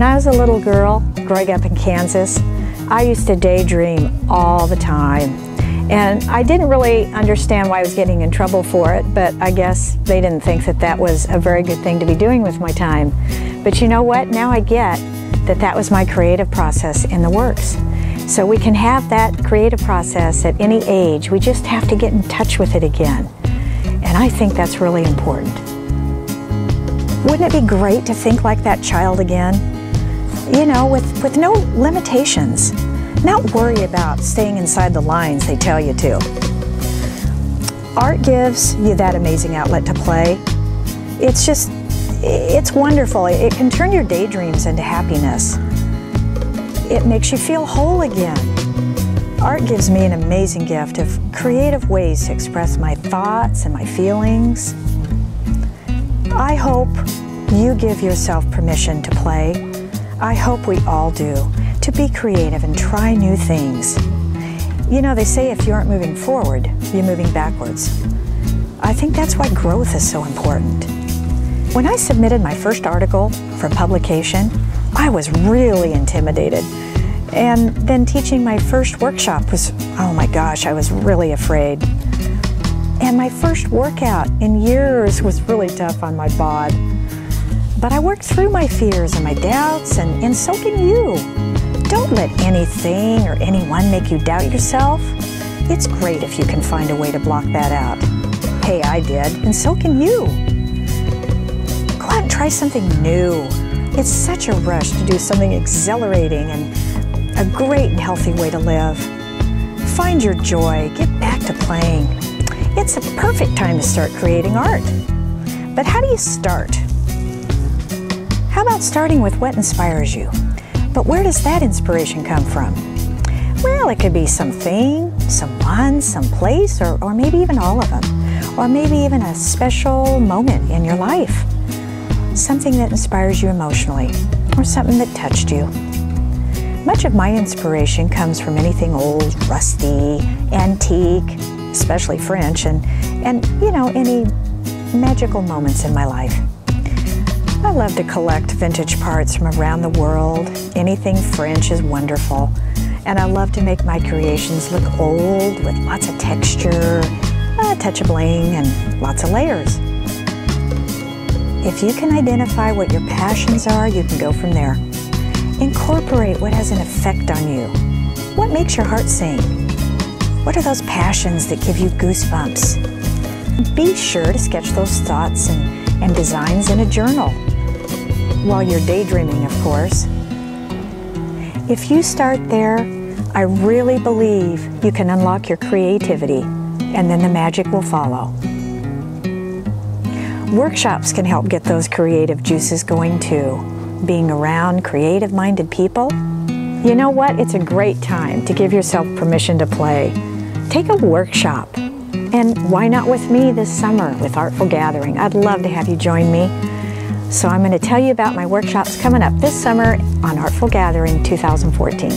When I was a little girl, growing up in Kansas, I used to daydream all the time. And I didn't really understand why I was getting in trouble for it, but I guess they didn't think that that was a very good thing to be doing with my time. But you know what? Now I get that that was my creative process in the works. So we can have that creative process at any age. We just have to get in touch with it again. And I think that's really important. Wouldn't it be great to think like that child again? You know, with no limitations. Not worry about staying inside the lines they tell you to. Art gives you that amazing outlet to play. It's wonderful. It can turn your daydreams into happiness. It makes you feel whole again. Art gives me an amazing gift of creative ways to express my thoughts and my feelings. I hope you give yourself permission to play. I hope we all do, to be creative and try new things. You know, they say if you aren't moving forward, you're moving backwards. I think that's why growth is so important. When I submitted my first article for publication, I was really intimidated. And then teaching my first workshop was, oh my gosh, I was really afraid. And my first workout in years was really tough on my bod. But I worked through my fears and my doubts, and so can you. Don't let anything or anyone make you doubt yourself. It's great if you can find a way to block that out. Hey, I did, and so can you. Go out and try something new. It's such a rush to do something exhilarating and a great and healthy way to live. Find your joy, get back to playing. It's a perfect time to start creating art. But how do you start? How about starting with what inspires you? But where does that inspiration come from? Well, it could be something, someone, someplace, or maybe even all of them. Or maybe even a special moment in your life. Something that inspires you emotionally, or something that touched you. Much of my inspiration comes from anything old, rusty, antique, especially French, and you know, any magical moments in my life. I love to collect vintage parts from around the world. Anything French is wonderful. And I love to make my creations look old with lots of texture, a touch of bling, and lots of layers. If you can identify what your passions are, you can go from there. Incorporate what has an effect on you. What makes your heart sing? What are those passions that give you goosebumps? Be sure to sketch those thoughts and designs in a journal, while you're daydreaming, of course. If you start there, I really believe you can unlock your creativity, and then the magic will follow. Workshops can help get those creative juices going too. Being around creative-minded people, you know what? It's a great time to give yourself permission to play. Take a workshop. And why not with me this summer with Artful Gathering? I'd love to have you join me. So I'm going to tell you about my workshops coming up this summer on Artful Gathering 2014.